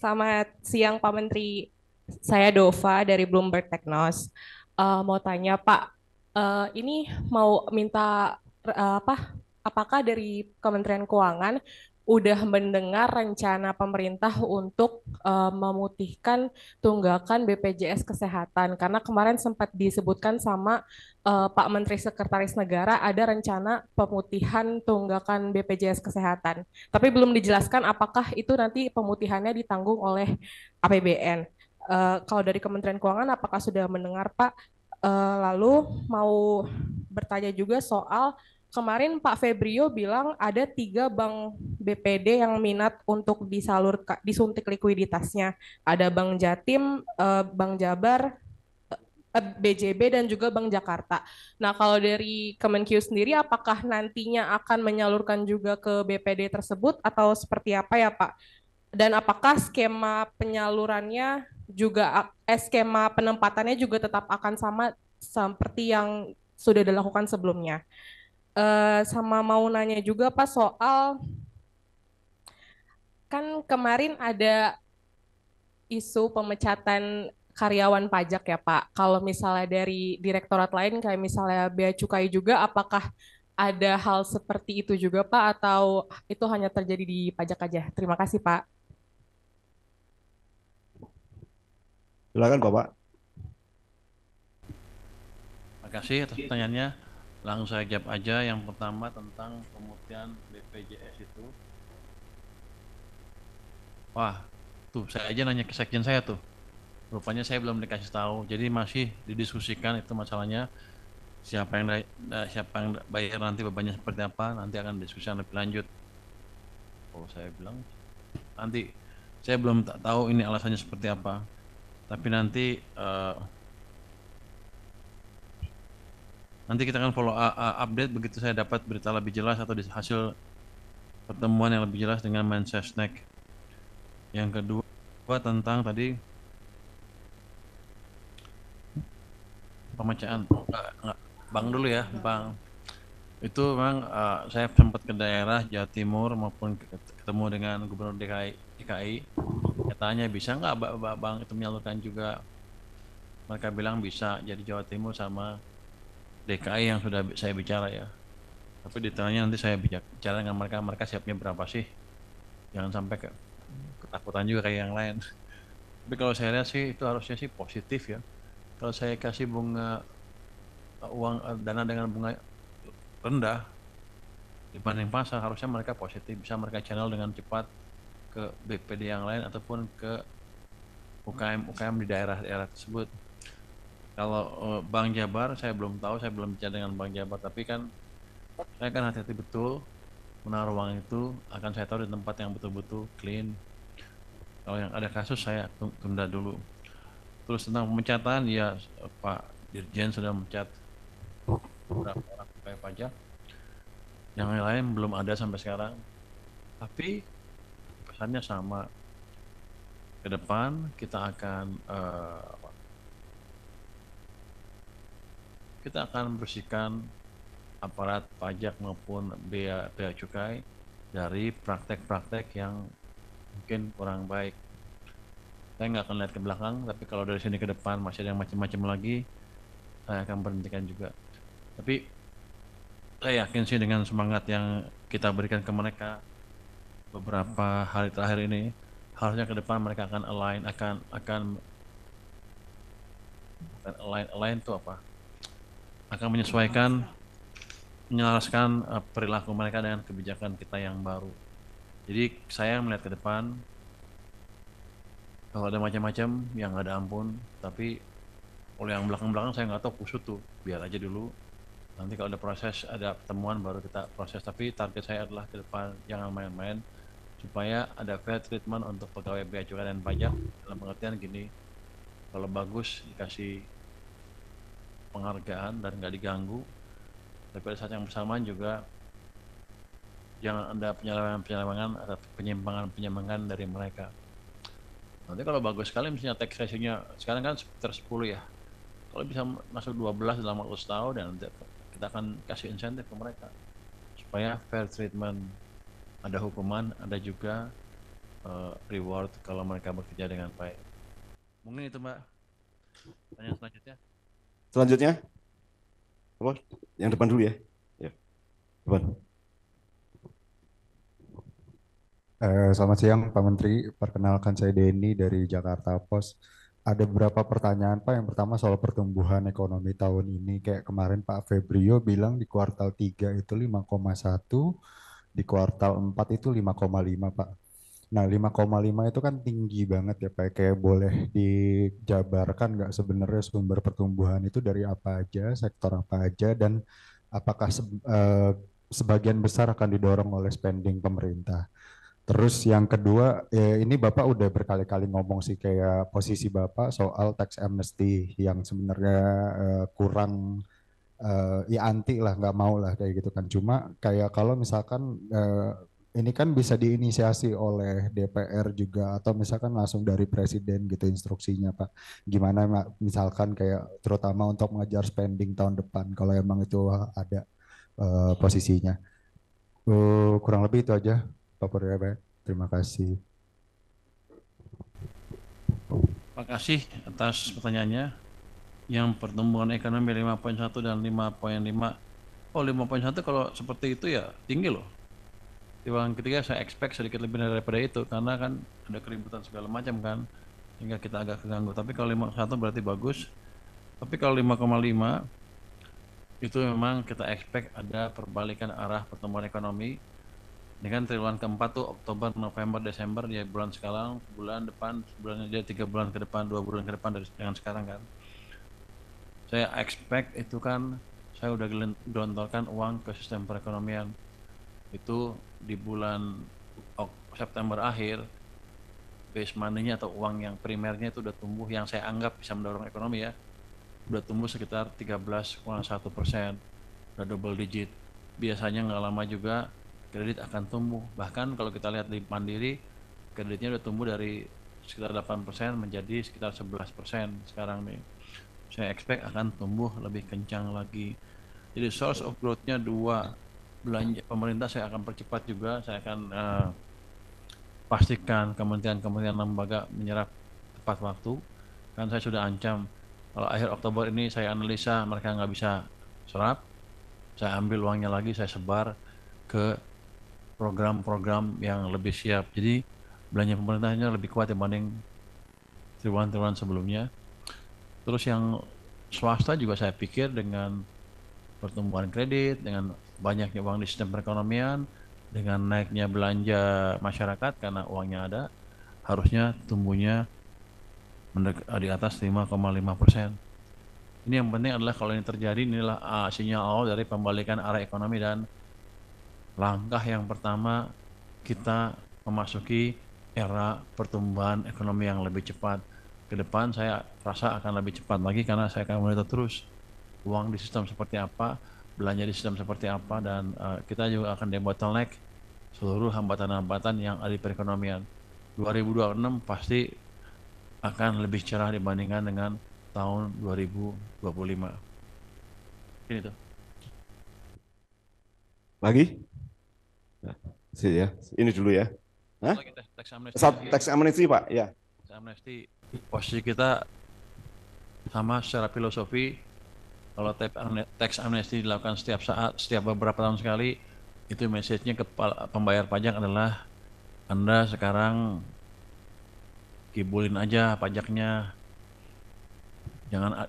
Selamat siang Pak Menteri. Saya Dova dari Bloomberg Teknos. Mau tanya Pak, ini mau minta apa? Apakah dari Kementerian Keuangan udah mendengar rencana pemerintah untuk memutihkan tunggakan BPJS Kesehatan? Karena kemarin sempat disebutkan sama Pak Menteri Sekretaris Negara ada rencana pemutihan tunggakan BPJS Kesehatan. Tapi belum dijelaskan apakah itu nanti pemutihannya ditanggung oleh APBN. Kalau dari Kementerian Keuangan, apakah sudah mendengar Pak? Lalu mau bertanya juga soal kemarin Pak Febrio bilang ada 3 bank BPD yang minat untuk disuntik likuiditasnya. Ada Bank Jatim, Bank Jabar, BJB dan juga Bank Jakarta. Nah, kalau dari Kemenkyu sendiri, apakah nantinya akan menyalurkan juga ke BPD tersebut atau seperti apa ya, Pak? Dan apakah skema penyalurannya juga, skema penempatannya juga tetap akan sama seperti yang sudah dilakukan sebelumnya? Sama mau nanya juga, Pak, soal kan kemarin ada isu pemecatan karyawan pajak ya Pak. Kalau misalnya dari direktorat lain kayak misalnya Bea Cukai juga, apakah ada hal seperti itu juga Pak atau itu hanya terjadi di pajak aja? Terima kasih Pak. Silakan Bapak. Terima kasih atas pertanyaannya. Langsung saya jawab aja. Yang pertama tentang pemutihan BPJS itu. Wah, tuh saya aja nanya ke sekjen saya tuh. Rupanya saya belum dikasih tahu. Jadi masih didiskusikan itu masalahnya. Siapa yang bayar nanti bebannya seperti apa, nanti akan diskusikan lebih lanjut. Oh, saya bilang nanti saya belum tahu ini alasannya seperti apa. Tapi nanti kita akan follow update begitu saya dapat berita lebih jelas atau hasil pertemuan yang lebih jelas dengan Mensesnek. Yang kedua tentang tadi pemecahan. Enggak. Bang dulu ya, Bang. Itu memang saya sempat ke daerah Jawa Timur maupun ketemu dengan Gubernur DKI. Katanya bisa nggak Bang itu menyalurkan juga. Mereka bilang bisa. Jadi Jawa Timur sama DKI yang sudah saya bicara ya. Tapi detailnya nanti saya bicara dengan mereka. Mereka siapnya berapa sih? Jangan sampai ketakutan juga kayak yang lain. Tapi kalau saya lihat sih itu harusnya sih positif ya. Kalau saya kasih bunga uang dana dengan bunga rendah dibanding pasar, harusnya mereka positif, bisa mereka channel dengan cepat ke BPD yang lain ataupun ke UKM di daerah-daerah tersebut. Kalau Bank Jabar saya belum tahu, saya belum bicara dengan Bank Jabar, tapi kan saya kan hati-hati betul menaruh uang itu, akan saya tahu di tempat yang betul-betul clean. Kalau yang ada kasus saya tunda dulu. Terus tentang pemecatan, ya Pak Dirjen sudah mencat beberapa orang pegawai pajak. Yang lain belum ada sampai sekarang. Tapi pesannya sama. Ke depan kita akan bersihkan aparat pajak maupun bea cukai dari praktek-praktek yang mungkin kurang baik. Saya nggak akan lihat ke belakang, tapi kalau dari sini ke depan masih ada yang macam-macam lagi, saya akan berhentikan juga. Tapi saya yakin sih dengan semangat yang kita berikan ke mereka beberapa hari terakhir ini, harusnya ke depan mereka akan align itu apa? Akan menyelaraskan perilaku mereka dengan kebijakan kita yang baru. Jadi saya melihat ke depan, kalau ada macam-macam yang ada ampun, tapi kalau yang belakang-belakang saya nggak tahu kusut tuh, biar aja dulu. Nanti kalau ada proses, ada pertemuan baru kita proses. Tapi target saya adalah ke depan jangan main-main, supaya ada fair treatment untuk pegawai bea cukai dan pajak dalam pengertian gini, kalau bagus dikasih penghargaan dan nggak diganggu, tapi pada saat yang bersamaan juga jangan ada penyelewengan atau penyimpangan dari mereka. Nanti kalau bagus sekali misalnya tax ratio-nya sekarang kan sekitar 10 ya, kalau bisa masuk 12 dalam waktu setahun, dan nanti kita akan kasih insentif ke mereka supaya fair treatment, ada hukuman, ada juga reward kalau mereka bekerja dengan baik. Mungkin itu Mbak. Pertanyaan selanjutnya. Selanjutnya, apa? Yang depan dulu ya. Ya, depan. Selamat siang Pak Menteri, perkenalkan saya Denny dari Jakarta Post. Ada beberapa pertanyaan Pak. Yang pertama soal pertumbuhan ekonomi tahun ini. Kayak kemarin Pak Febrio bilang di kuartal 3 itu 5,1, di kuartal 4 itu 5,5 Pak. Nah 5,5 itu kan tinggi banget ya Pak. Kayak boleh dijabarkan nggak sebenarnya sumber pertumbuhan itu dari apa aja, sektor apa aja, dan apakah sebagian besar akan didorong oleh spending pemerintah. Terus yang kedua, ini Bapak udah berkali-kali ngomong sih kayak posisi Bapak soal tax amnesty yang sebenarnya kurang, ya anti lah, nggak mau lah kayak gitu kan. Cuma kayak kalau misalkan ini kan bisa diinisiasi oleh DPR juga atau misalkan langsung dari Presiden gitu instruksinya Pak. Gimana misalkan kayak terutama untuk mengejar spending tahun depan kalau emang itu ada posisinya. Kurang lebih itu aja Pak Purwebaya. Terima kasih. Terima kasih atas pertanyaannya. Yang pertumbuhan ekonomi 5,1 dan 5,5. Oh 5,1 kalau seperti itu ya tinggi loh. Di bulan ketiga saya expect sedikit lebih daripada itu karena kan ada keributan segala macam kan sehingga kita agak keganggu. Tapi kalau 5,1 berarti bagus. Tapi kalau 5,5 itu memang kita expect ada perbalikan arah pertumbuhan ekonomi. Ini kan triwulan keempat tuh Oktober, November, Desember ya bulan sekarang, bulan depan, bulan dia 3 bulan ke depan, 2 bulan ke depan dari dengan sekarang kan. Saya expect itu kan saya udah gelontorkan uang ke sistem perekonomian itu di bulan September akhir base money-nya atau uang yang primernya itu udah tumbuh yang saya anggap bisa mendorong ekonomi ya udah tumbuh sekitar 13,1%, udah double digit. Biasanya nggak lama juga kredit akan tumbuh, bahkan kalau kita lihat di Mandiri kreditnya udah tumbuh dari sekitar 8% menjadi sekitar 11% sekarang nih. Saya expect akan tumbuh lebih kencang lagi. Jadi source of growth-nya dua, belanja pemerintah saya akan percepat juga, saya akan pastikan kementerian-kementerian lembaga menyerap tepat waktu. Kan saya sudah ancam kalau akhir Oktober ini saya analisa mereka nggak bisa serap, saya ambil uangnya lagi, saya sebar ke program-program yang lebih siap. Jadi belanja pemerintahnya lebih kuat dibanding triwulan-triwulan sebelumnya. Terus yang swasta juga saya pikir dengan pertumbuhan kredit, dengan banyaknya uang di sistem perekonomian, dengan naiknya belanja masyarakat karena uangnya ada, harusnya tumbuhnya di atas 5,5%. Ini yang penting adalah kalau ini terjadi, inilah sinyal awal dari pembalikan arah ekonomi dan langkah yang pertama kita memasuki era pertumbuhan ekonomi yang lebih cepat. Ke depan saya rasa akan lebih cepat lagi karena saya akan monitor terus uang di sistem seperti apa, belanja di sistem seperti apa, dan kita juga akan debottleneck seluruh hambatan-hambatan yang ada di perekonomian. 2026 pasti akan lebih cerah dibandingkan dengan tahun 2025. Ini tuh. Lagi? Sih ya, ini dulu ya. Hah? Tax amnesty Pak, ya. Tax amnesty, posisi kita sama secara filosofi. Kalau tax amnesty dilakukan setiap saat, setiap beberapa tahun sekali, itu message-nya ke pembayar pajak adalah Anda sekarang kibulin aja pajaknya,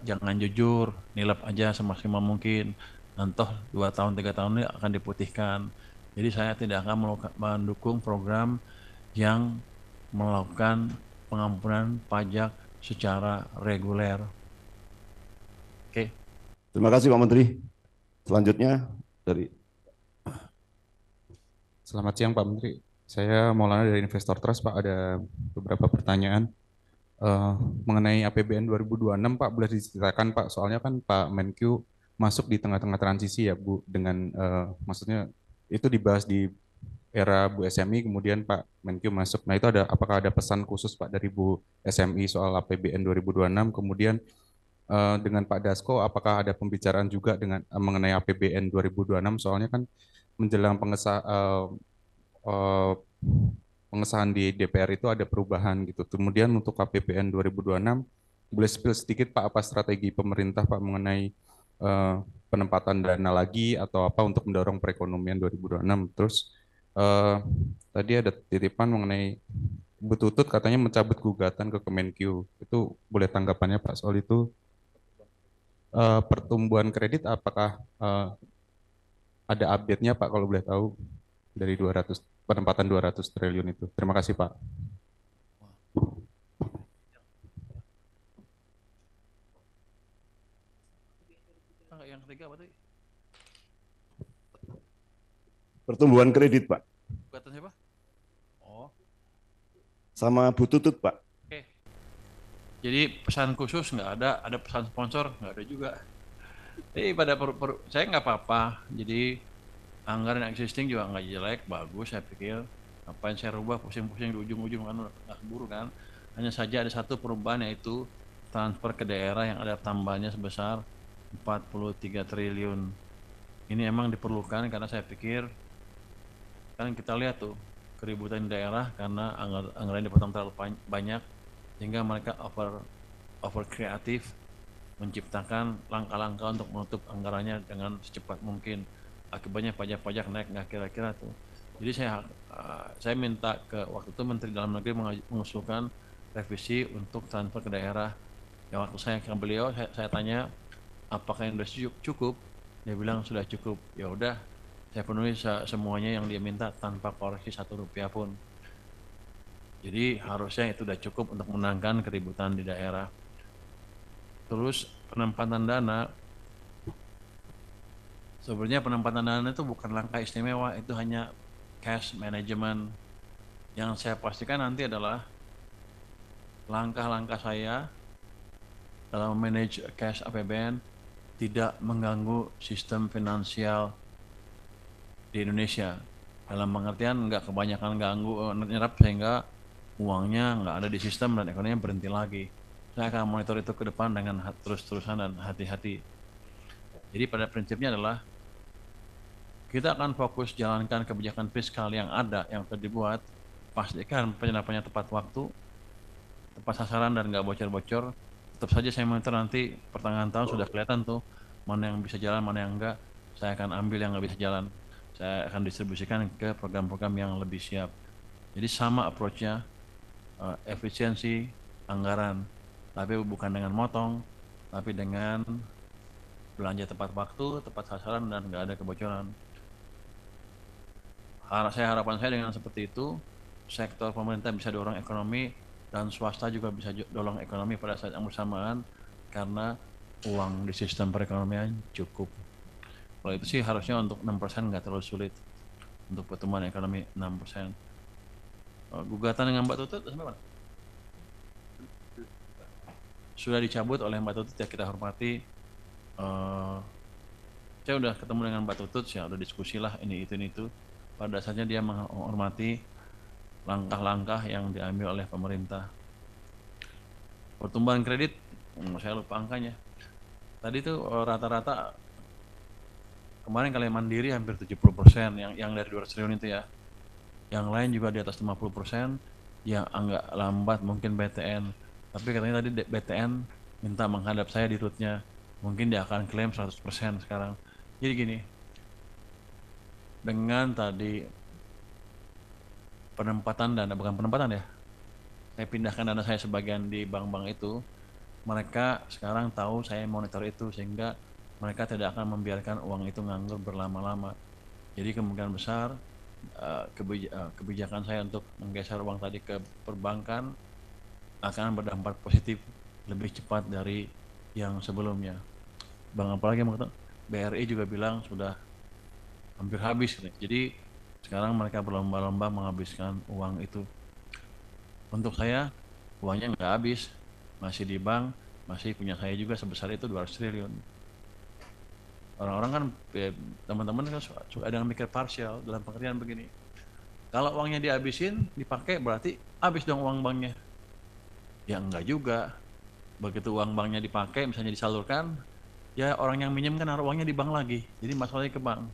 jangan jujur, nilap aja semaksimal mungkin. Nanti 2 tahun 3 tahun ini akan diputihkan. Jadi saya tidak akan mendukung program yang melakukan pengampunan pajak secara reguler. Oke. Terima kasih Pak Menteri. Selanjutnya dari. Selamat siang Pak Menteri. Saya Maulana dari Investor Trust Pak. Ada beberapa pertanyaan mengenai APBN 2026 Pak. Boleh diceritakan Pak? Soalnya kan Pak Menkyu masuk di tengah-tengah transisi ya Bu. Dengan maksudnya itu dibahas di era Bu SMI, kemudian Pak Menkyu masuk. Nah itu apakah ada pesan khusus Pak dari Bu SMI soal APBN 2026? Kemudian dengan Pak Dasko, apakah ada pembicaraan juga dengan mengenai APBN 2026? Soalnya kan menjelang pengesahan di DPR itu ada perubahan gitu. Kemudian untuk APBN 2026, boleh spill sedikit Pak apa strategi pemerintah Pak mengenai penempatan dana lagi atau apa untuk mendorong perekonomian 2026. Terus tadi ada titipan mengenai Bu Tutut katanya mencabut gugatan ke Kemenkyu. Itu boleh tanggapannya Pak soal itu. Pertumbuhan kredit apakah ada update-nya Pak kalau boleh tahu dari 200 penempatan 200 triliun itu. Terima kasih Pak. Yang ketiga apa tadi? Pertumbuhan kredit, Pak. Gugatan siapa? Oh, Sama Bu Tutut, Pak. oke. Jadi pesan khusus nggak ada pesan sponsor nggak ada juga. Jadi pada saya nggak apa-apa. Jadi anggaran existing juga nggak jelek, bagus saya pikir. Apa yang saya rubah pusing-pusing di ujung-ujung kan nggak keburu kan. Hanya saja ada satu perubahan yaitu transfer ke daerah yang ada tambahannya sebesar 43 triliun. Ini emang diperlukan karena saya pikir kan kita lihat tuh keributan di daerah karena anggaran dipotong terlalu banyak sehingga mereka over kreatif menciptakan langkah-langkah untuk menutup anggarannya dengan secepat mungkin. Akibatnya pajak-pajak naik nggak kira-kira tuh. Jadi saya minta ke waktu itu Menteri Dalam Negeri mengusulkan revisi untuk transfer ke daerah. Ya waktu saya ke beliau saya tanya apakah yang sudah cukup? Dia bilang sudah cukup. Ya udah, saya penuhi semuanya yang dia minta tanpa koreksi 1 rupiah pun. Jadi harusnya itu sudah cukup untuk menangkan keributan di daerah. Terus penempatan dana, sebenarnya penempatan dana itu bukan langkah istimewa, itu hanya cash management. Yang saya pastikan nanti adalah langkah-langkah saya dalam manage cash APBN tidak mengganggu sistem finansial di Indonesia. Dalam pengertian nggak kebanyakan ganggu nyerap sehingga uangnya nggak ada di sistem dan ekonominya berhenti lagi. Saya akan monitor itu ke depan dengan terus-terusan dan hati-hati. Jadi pada prinsipnya adalah kita akan fokus jalankan kebijakan fiskal yang ada, yang sudah dibuat, pastikan penyerapannya tepat waktu, tepat sasaran dan nggak bocor-bocor. Tetap saja saya monitor nanti pertengahan tahun sudah kelihatan tuh mana yang bisa jalan, mana yang enggak. Saya akan ambil yang nggak bisa jalan. Saya akan distribusikan ke program-program yang lebih siap. Jadi sama approach-nya, efisiensi anggaran, tapi bukan dengan motong, tapi dengan belanja tepat waktu, tepat sasaran dan nggak ada kebocoran. Harapan saya dengan seperti itu, sektor pemerintah bisa dorong ekonomi dan swasta juga bisa dorong ekonomi pada saat yang bersamaan karena uang di sistem perekonomian cukup. Kalau itu sih harusnya untuk 6% nggak terlalu sulit untuk pertumbuhan ekonomi 6%. Gugatan dengan Mbak Tutut sampai mana? Sudah dicabut oleh Mbak Tutut, ya kita hormati. Saya udah ketemu dengan Mbak Tutut, ya udah diskusi lah ini itu. Pada dasarnya dia menghormati langkah-langkah yang diambil oleh pemerintah. Pertumbuhan kredit, saya lupa angkanya. Tadi itu rata-rata kemarin kalau yang mandiri hampir 70%, yang dari 200 triliun itu ya. Yang lain juga di atas 50%, yang agak lambat mungkin BTN. Tapi katanya tadi BTN minta menghadap saya di rootnya. Mungkin dia akan klaim 100% sekarang. Jadi gini, dengan tadi penempatan dana, bukan penempatan ya, saya pindahkan dana saya sebagian di bank-bank itu, mereka sekarang tahu saya monitor itu sehingga mereka tidak akan membiarkan uang itu nganggur berlama-lama. Jadi kemungkinan besar kebijakan saya untuk menggeser uang tadi ke perbankan akan berdampak positif lebih cepat dari yang sebelumnya. Bang apalagi BRI juga bilang sudah hampir habis. Jadi sekarang mereka berlomba-lomba menghabiskan uang itu. Untuk saya uangnya nggak habis, masih di bank, masih punya saya juga sebesar itu 200 triliun. Orang-orang kan, teman-teman kan suka ada yang mikir parsial dalam pengertian begini. Kalau uangnya dihabisin, dipakai berarti habis dong uang banknya. Ya enggak juga. Begitu uang banknya dipakai, misalnya disalurkan, ya orang yang minjem kan naruh uangnya di bank lagi. Jadi masalahnya ke bank.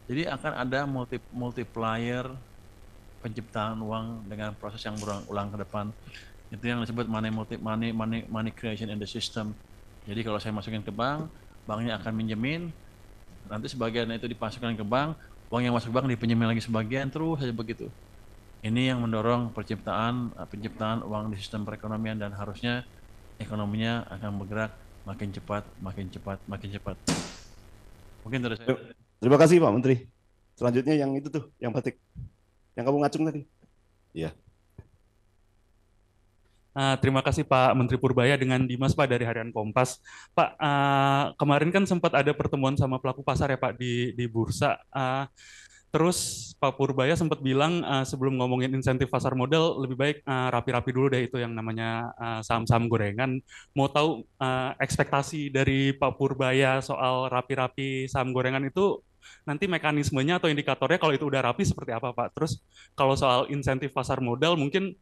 Jadi akan ada multiplier penciptaan uang dengan proses yang berulang-ulang ke depan. Itu yang disebut money creation in the system. Jadi kalau saya masukin ke bank, banknya akan minjemin, nanti sebagian itu dipasukkan ke bank, uang yang masuk bank dipinjemin lagi sebagian, terus saja begitu. Ini yang mendorong penciptaan uang di sistem perekonomian, dan harusnya ekonominya akan bergerak makin cepat. Mungkin dari saya. Terima kasih Pak Menteri. Selanjutnya yang itu tuh, yang batik, yang kamu ngacung tadi. Iya. Terima kasih Pak Menteri Purbaya dengan Dimas Pak dari Harian Kompas. Pak, kemarin kan sempat ada pertemuan sama pelaku pasar ya Pak di bursa. Terus Pak Purbaya sempat bilang sebelum ngomongin insentif pasar modal lebih baik rapi-rapi dulu deh itu yang namanya saham-saham gorengan. Mau tahu ekspektasi dari Pak Purbaya soal rapi-rapi saham gorengan itu nanti mekanismenya atau indikatornya kalau itu udah rapi seperti apa Pak? Terus kalau soal insentif pasar modal mungkin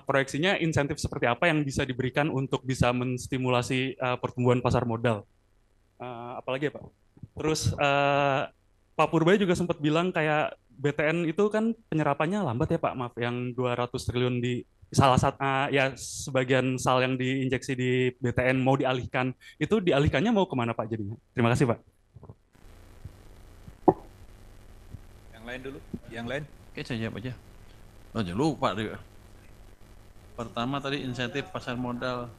proyeksinya insentif seperti apa yang bisa diberikan untuk bisa menstimulasi pertumbuhan pasar modal. Apalagi ya Pak? Terus Pak Purbaya juga sempat bilang kayak BTN itu kan penyerapannya lambat ya Pak, maaf, yang 200 triliun di salah satu ya sebagian sal yang diinjeksi di BTN mau dialihkan, itu dialihkannya mau kemana Pak jadinya? Terima kasih Pak. Yang lain dulu, yang lain. Oke, saya jawab aja. Oh, jangan lupa deh. Pertama tadi insentif pasar modal.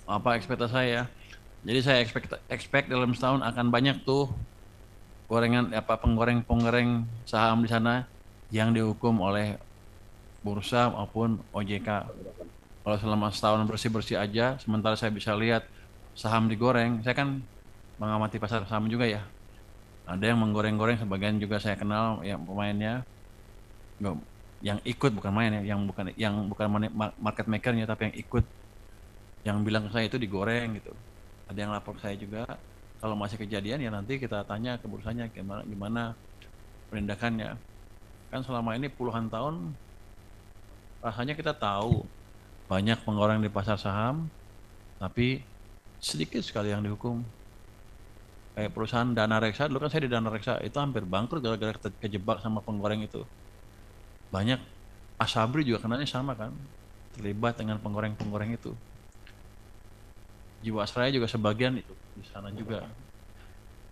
Apa ekspektasi saya? Jadi saya expect dalam setahun akan banyak tuh penggoreng saham di sana yang dihukum oleh bursa maupun OJK. Kalau selama setahun bersih-bersih aja, sementara saya bisa lihat saham digoreng, saya kan mengamati pasar saham juga ya. Ada yang menggoreng-goreng, sebagian juga saya kenal yang pemainnya, yang ikut bukan main ya, yang bukan market makernya tapi yang ikut, yang bilang ke saya itu digoreng gitu. Ada yang lapor ke saya juga. Kalau masih kejadian ya nanti kita tanya ke bursanya gimana penindakannya. Kan selama ini puluhan tahun rasanya kita tahu banyak penggoreng di pasar saham, tapi sedikit sekali yang dihukum. Kayak perusahaan Dana Reksa, dulu kan saya di Dana Reksa, itu hampir bangkrut gara-gara kejebak sama penggoreng itu. Banyak Asabri juga kenanya sama kan, terlibat dengan penggoreng-penggoreng itu. Jiwasraya juga sebagian itu di sana juga.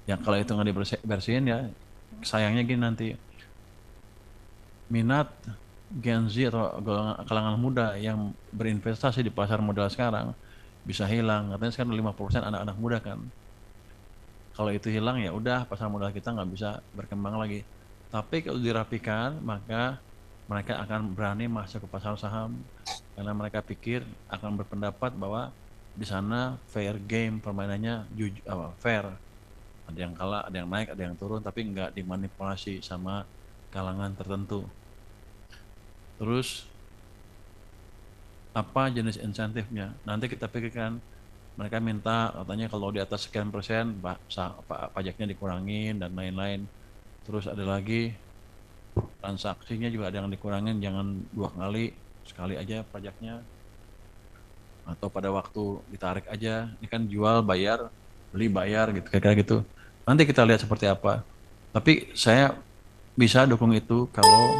Yang kalau itu nggak dibersihin ya, sayangnya gini nanti minat Gen Z atau kalangan muda yang berinvestasi di pasar modal sekarang bisa hilang. Katanya sekarang 50% anak-anak muda kan. Kalau itu hilang ya udah pasar modal kita nggak bisa berkembang lagi. Tapi kalau dirapikan maka mereka akan berani masuk ke pasar saham karena mereka pikir akan berpendapat bahwa di sana fair game, permainannya fair. Ada yang kalah, ada yang naik, ada yang turun, tapi nggak dimanipulasi sama kalangan tertentu. Terus apa jenis insentifnya? Nanti kita pikirkan. Mereka minta katanya kalau di atas sekian persen pajaknya dikurangin dan lain-lain. Terus ada lagi transaksinya juga ada yang dikurangin, jangan 2 kali, sekali aja pajaknya. Atau pada waktu ditarik aja, ini kan jual bayar, beli bayar gitu, kira-kira gitu. Nanti kita lihat seperti apa. Tapi saya bisa dukung itu kalau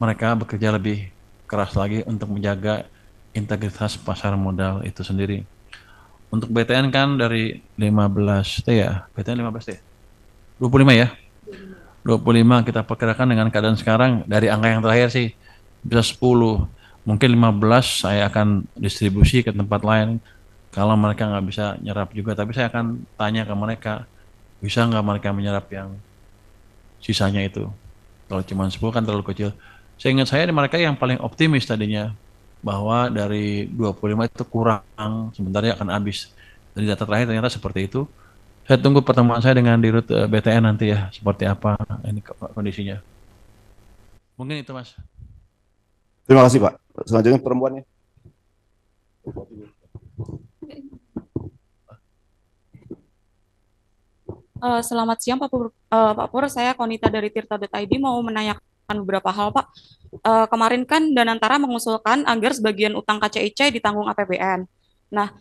mereka bekerja lebih keras lagi untuk menjaga integritas pasar modal itu sendiri. Untuk BTN kan dari 15T ya, BTN 15T, 25 ya, 25 kita perkirakan dengan keadaan sekarang dari angka yang terakhir sih bisa 10. Mungkin 15 saya akan distribusi ke tempat lain kalau mereka nggak bisa nyerap juga. Tapi saya akan tanya ke mereka, bisa nggak mereka menyerap yang sisanya itu. Kalau cuma 10 kan terlalu kecil. Saya ingat saya mereka yang paling optimis tadinya, bahwa dari 25 itu kurang, sebenarnya akan habis. Dari data terakhir ternyata seperti itu. Saya tunggu pertemuan saya dengan Dirut BTN nanti ya, seperti apa ini kondisinya. Mungkin itu Mas. Terima kasih Pak. Selanjutnya perempuannya. Selamat siang Pak Pur. Pak Pur, saya Konita dari Tirta.id mau menanyakan beberapa hal Pak. Kemarin kan Danantara mengusulkan agar sebagian utang KCIC ditanggung APBN. Nah,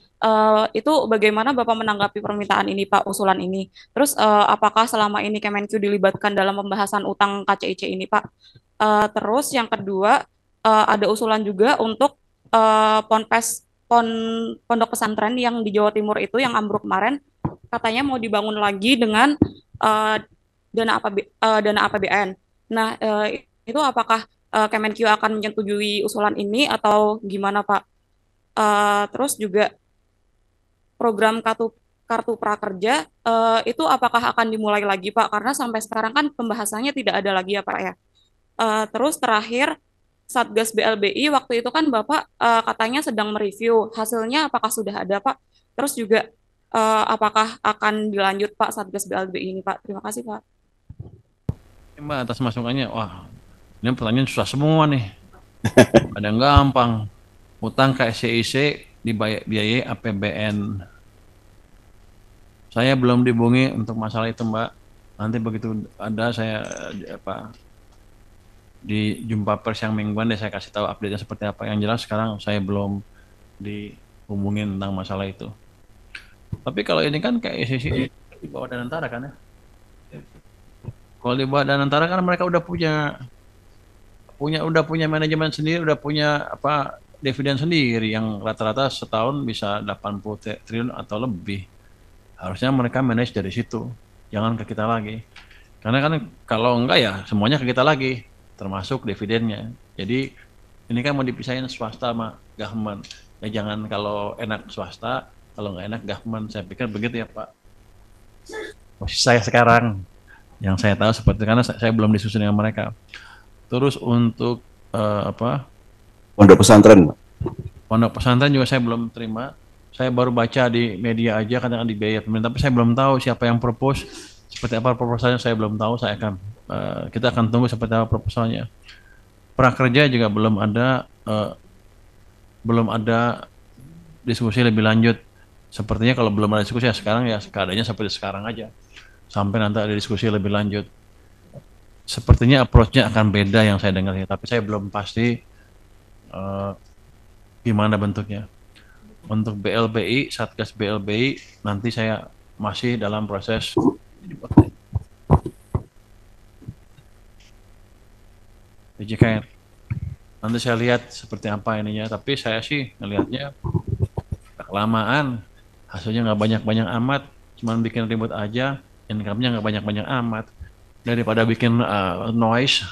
itu bagaimana Bapak menanggapi permintaan ini, Pak, usulan ini? Terus, apakah selama ini Kemenq dilibatkan dalam pembahasan utang KCIC ini, Pak? Terus yang kedua, ada usulan juga untuk pondok pesantren yang di Jawa Timur itu yang ambruk kemarin, katanya mau dibangun lagi dengan eh, dana APBN. Nah, itu apakah Kemenq akan menyetujui usulan ini atau gimana, Pak? Terus juga program kartu prakerja itu apakah akan dimulai lagi, Pak? Karena sampai sekarang kan pembahasannya tidak ada lagi ya, Pak ya. Terus terakhir Satgas BLBI waktu itu kan Bapak katanya sedang mereview. Hasilnya apakah sudah ada, Pak? Terus juga apakah akan dilanjut, Pak, Satgas BLBI ini, Pak? Terima kasih, Pak. Mbak atas masukannya. Wah, ini pertanyaan susah semua nih. Ada yang gampang. Utang KCIC dibiayai APBN. Saya belum dihubungi untuk masalah itu, Mbak. Nanti begitu ada saya di jumpa pers yang mingguan deh saya kasih tahu update-nya seperti apa. Yang jelas sekarang saya belum dihubungin tentang masalah itu. Tapi kalau ini kan kayak ICC di bawah Danantara kan ya. Kalau di bawah Danantara kan mereka udah punya manajemen sendiri, udah punya dividen sendiri yang rata-rata setahun bisa 80 triliun atau lebih. Harusnya mereka manage dari situ, jangan ke kita lagi. Karena kan kalau enggak ya semuanya ke kita lagi, termasuk dividennya. Jadi ini kan mau dipisahin swasta sama government. Ya jangan kalau enak swasta, kalau nggak enak government. Saya pikir begitu ya Pak. Posisi saya sekarang, yang saya tahu seperti karena saya belum disusun dengan mereka. Terus untuk Pondok pesantren, Pak. Pondok pesantren juga saya belum terima. Saya baru baca di media aja kadang dibiayai pemerintah, tapi saya belum tahu siapa yang propose, seperti apa proposalnya saya belum tahu. Kita akan tunggu seperti apa proposalnya. Prakerja juga belum ada diskusi lebih lanjut. Sepertinya kalau belum ada diskusi ya sekarang ya keadaannya seperti sekarang aja. Sampai nanti ada diskusi lebih lanjut. Sepertinya approach-nya akan beda yang saya dengar ya, tapi saya belum pasti gimana bentuknya. Untuk BLBI, Satgas BLBI, nanti saya masih dalam proses DJKN. Nanti saya lihat seperti apa ininya, tapi saya sih ngelihatnya kelamaan, hasilnya nggak banyak-banyak amat, cuman bikin ribut aja, income-nya nggak banyak-banyak amat. Daripada bikin noise,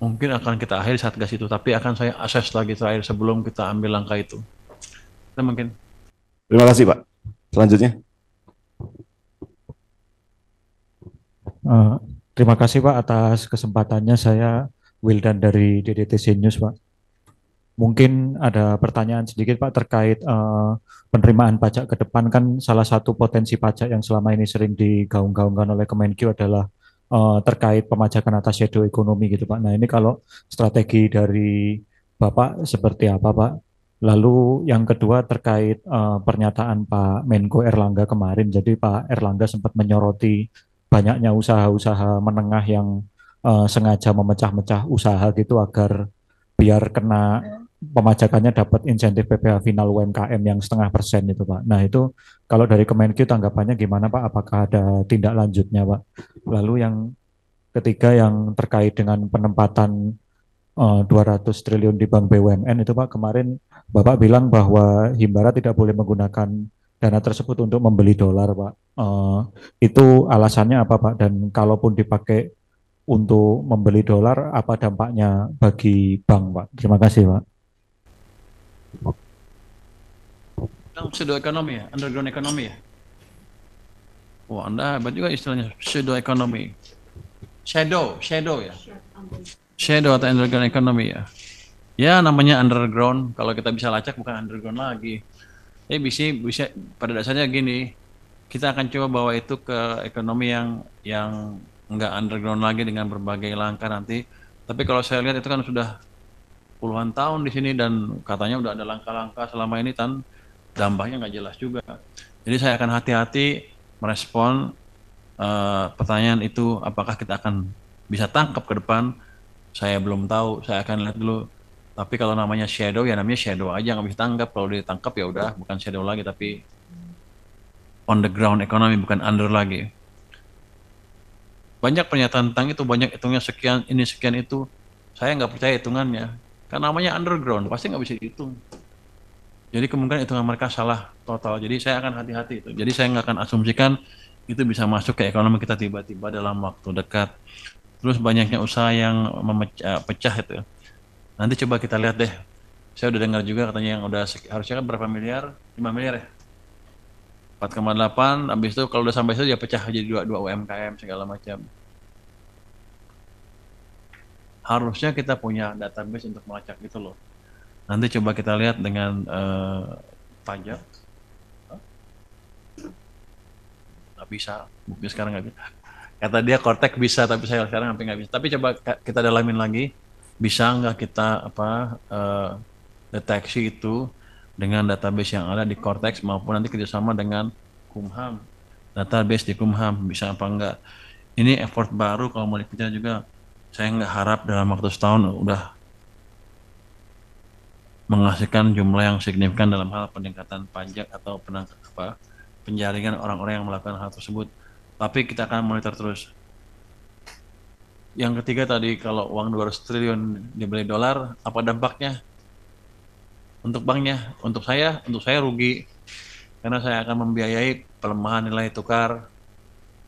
mungkin akan kita akhiri Satgas itu, tapi akan saya akses lagi terakhir sebelum kita ambil langkah itu. Itu mungkin. Terima kasih Pak. Selanjutnya. Terima kasih Pak atas kesempatannya. Saya Wildan dari DDTC News Pak. Mungkin ada pertanyaan sedikit Pak terkait penerimaan pajak ke depan. Kan salah satu potensi pajak yang selama ini sering digaung-gaungkan oleh Kemenq adalah terkait pemajakan atas shadow ekonomi gitu Pak. Nah ini kalau strategi dari Bapak seperti apa Pak? Lalu yang kedua terkait pernyataan Pak Menko Erlangga kemarin. Jadi Pak Erlangga sempat menyoroti banyaknya usaha-usaha menengah yang sengaja memecah-mecah usaha gitu agar biar kena pemajakannya dapat insentif PPh final UMKM yang 0,5% itu Pak. Nah itu kalau dari Kemenq tanggapannya gimana Pak? Apakah ada tindak lanjutnya Pak? Lalu yang ketiga yang terkait dengan penempatan 200 triliun di Bank BUMN itu Pak, kemarin Bapak bilang bahwa Himbara tidak boleh menggunakan dana tersebut untuk membeli dolar Pak. Itu alasannya apa Pak? Dan kalaupun dipakai untuk membeli dolar, apa dampaknya bagi bank Pak? Terima kasih Pak. Pseudo ekonomi ya, underground ekonomi ya. Wah, Anda hebat juga istilahnya pseudo ekonomi. Shadow ya. Shadow atau underground ekonomi ya. Ya namanya underground, kalau kita bisa lacak bukan underground lagi. Bisa pada dasarnya gini, kita akan coba bawa itu ke ekonomi yang enggak underground lagi dengan berbagai langkah nanti. Tapi kalau saya lihat itu kan sudah puluhan tahun di sini dan katanya udah ada langkah-langkah selama ini dampaknya nggak jelas juga. Jadi saya akan hati-hati merespon pertanyaan itu, apakah kita akan bisa tangkap ke depan. Saya belum tahu, saya akan lihat dulu Tapi kalau namanya shadow ya namanya shadow aja, nggak bisa tanggap. Kalau ditangkap ya udah bukan shadow lagi tapi on the ground economy, bukan under lagi. Banyak pernyataan tentang itu, banyak hitungnya sekian ini sekian itu. Saya nggak percaya hitungannya. Karena namanya underground pasti nggak bisa dihitung. Jadi kemungkinan hitungan mereka salah total. Jadi saya akan hati-hati itu. Jadi saya nggak akan asumsikan itu bisa masuk ke ekonomi kita tiba-tiba dalam waktu dekat. Terus banyaknya usaha yang pecah itu. Nanti coba kita lihat deh. Saya udah dengar juga katanya yang udah harusnya kan berapa miliar? 5 miliar ya? 4,8, habis itu kalau udah sampai situ dia pecah jadi dua UMKM segala macam. Harusnya kita punya database untuk melacak itu loh. Nanti coba kita lihat dengan pajak. Nggak bisa, bukti sekarang nggak bisa. Kata dia Cortex bisa, tapi saya sekarang hampir nggak bisa. Tapi coba kita dalamin lagi, bisa nggak kita deteksi itu dengan database yang ada di Cortex maupun nanti kerjasama dengan Kumham, database di Kumham, bisa apa enggak. Ini effort baru kalau mau dikejar juga. Saya nggak harap dalam waktu setahun udah menghasilkan jumlah yang signifikan dalam hal peningkatan pajak atau penjaringan orang-orang yang melakukan hal tersebut. Tapi kita akan monitor terus. Yang ketiga tadi, kalau uang 200 triliun dibeli dolar, apa dampaknya? Untuk banknya, untuk saya rugi. Karena saya akan membiayai pelemahan nilai tukar.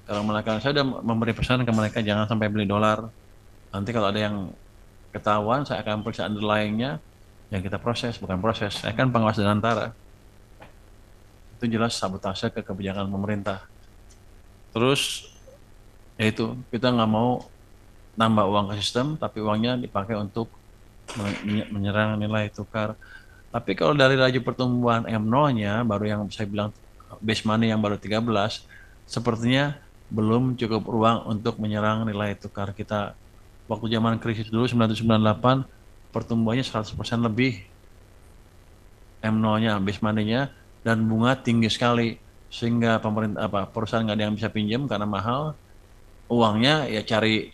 Kalau mereka, saya sudah memberi pesan ke mereka jangan sampai beli dolar. Nanti kalau ada yang ketahuan, saya akan periksa underlying-nya, yang kita proses, bukan proses. Saya kan pengawas dan antara. Itu jelas sabotase ke kebijakan pemerintah. Terus, yaitu kita nggak mau nambah uang ke sistem, tapi uangnya dipakai untuk menyerang nilai tukar. Tapi kalau dari laju pertumbuhan M0-nya, baru yang saya bilang base money yang baru 13, sepertinya belum cukup ruang untuk menyerang nilai tukar kita. Waktu zaman krisis dulu 1998 pertumbuhannya 100% lebih M0-nya, base money-nya, dan bunga tinggi sekali sehingga perusahaan nggak ada yang bisa pinjam karena mahal. Uangnya ya cari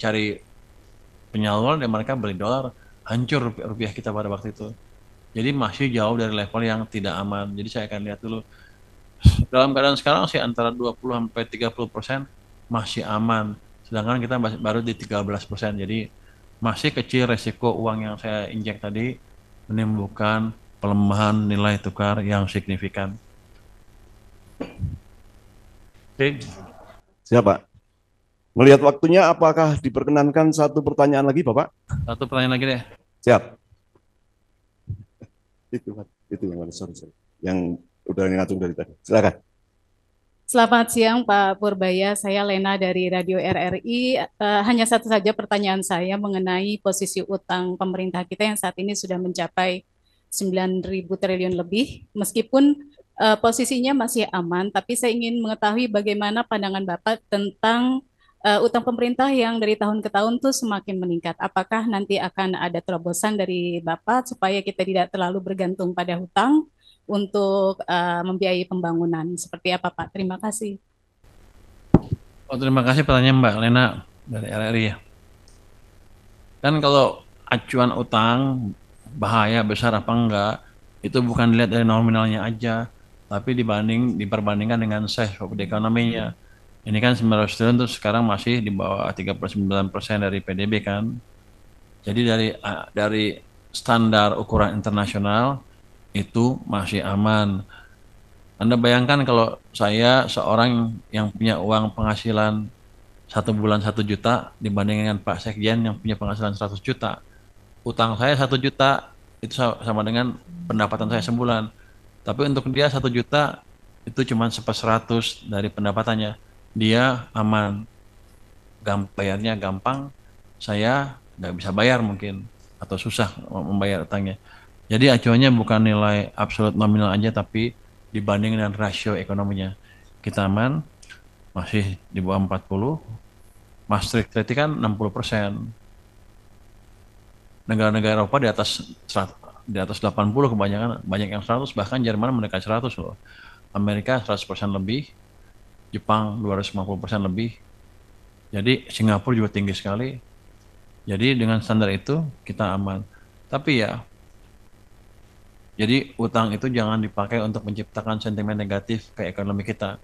penyalur dan mereka beli dolar, hancur rupiah kita pada waktu itu. Jadi masih jauh dari level yang tidak aman. Jadi saya akan lihat dulu. Dalam keadaan sekarang sih antara 20-30% masih aman. Sedangkan kita baru di 13%. Jadi masih kecil resiko uang yang saya injek tadi menimbulkan pelemahan nilai tukar yang signifikan. Oke. Siapa? Melihat waktunya, apakah diperkenankan satu pertanyaan lagi, Bapak? Satu pertanyaan lagi deh. Siap. Itu yang mana? Sorry. Yang udah ngacung dari tadi. Silakan. Selamat siang Pak Purbaya, saya Lena dari Radio RRI. Hanya satu saja pertanyaan saya mengenai posisi utang pemerintah kita yang saat ini sudah mencapai 9.000 triliun lebih. Meskipun posisinya masih aman, tapi saya ingin mengetahui bagaimana pandangan Bapak tentang utang pemerintah yang dari tahun ke tahun tuh semakin meningkat. Apakah nanti akan ada terobosan dari Bapak supaya kita tidak terlalu bergantung pada hutang untuk membiayai pembangunan? Seperti apa Pak? Terima kasih. Oh, terima kasih pertanyaan Mbak Lena dari RRI ya. Kan kalau acuan utang bahaya besar apa enggak, itu bukan dilihat dari nominalnya aja, tapi diperbandingkan dengan size of the economy-nya. Ini kan 900 triliun terus sekarang masih di bawah 39% dari PDB kan. Jadi dari standar ukuran internasional itu masih aman. Anda bayangkan kalau saya seorang yang punya uang penghasilan 1 bulan 1 juta dibandingkan Pak Sekjen yang punya penghasilan 100 juta. Utang saya 1 juta itu sama dengan pendapatan saya sebulan. Tapi untuk dia 1 juta itu cuma 1/100 dari pendapatannya. Dia aman, bayarnya gampang, saya nggak bisa bayar mungkin, atau susah membayar utangnya. Jadi acuannya bukan nilai absolut nominal aja, tapi dibanding dengan rasio ekonominya. Kita aman, masih di bawah 40, Maastricht Treaty kan 60%. Negara-negara Eropa di atas 80 kebanyakan, banyak yang 100, bahkan Jerman mendekati 100 loh. Amerika 100% lebih, Jepang 250% lebih. Jadi Singapura juga tinggi sekali. Jadi dengan standar itu kita aman. Tapi ya Jadi utang itu jangan dipakai untuk menciptakan sentimen negatif ke ekonomi kita.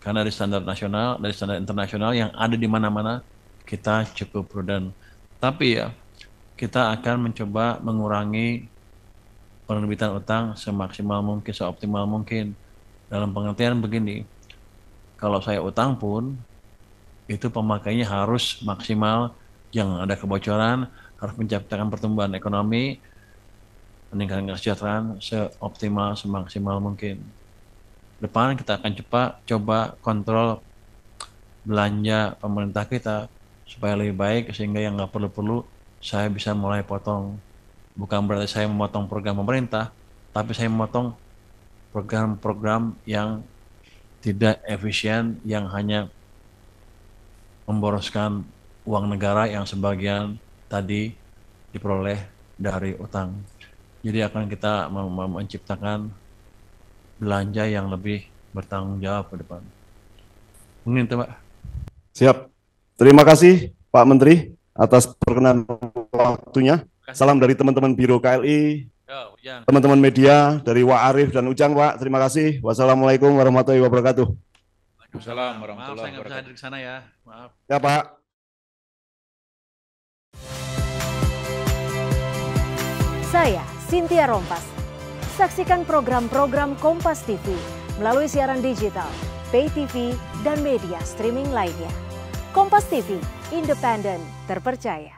Karena dari standar nasional, dari standar internasional yang ada di mana-mana, kita cukup prudent. Tapi ya, kita akan mencoba mengurangi penerbitan utang semaksimal mungkin, seoptimal mungkin. Dalam pengertian begini, kalau saya utang pun, itu pemakainya harus maksimal, jangan ada kebocoran, harus menciptakan pertumbuhan ekonomi, meningkatkan kesejahteraan seoptimal, semaksimal mungkin. Depan kita akan coba kontrol belanja pemerintah kita supaya lebih baik, sehingga yang nggak perlu-perlu saya bisa mulai potong. Bukan berarti saya memotong program pemerintah, tapi saya memotong program-program yang tidak efisien, yang hanya memboroskan uang negara yang sebagian tadi diperoleh dari utang. Jadi akan kita menciptakan belanja yang lebih bertanggung jawab ke depan. Mungkin itu, Pak. Siap. Terima kasih Pak Menteri atas perkenan waktunya. Salam dari teman-teman Biro KLI, teman-teman media dari Wak Arif dan Ujang, Pak. Terima kasih. Wassalamualaikum warahmatullahi wabarakatuh. Waalaikumsalam Maaf warahmatullahi saya nggak bisa wabarakatuh. hadir ke sana ya. Maaf. Ya, Pak. Saya Cynthia Rompas. Saksikan program-program Kompas TV melalui siaran digital, pay TV, dan media streaming lainnya. Kompas TV, independen, terpercaya.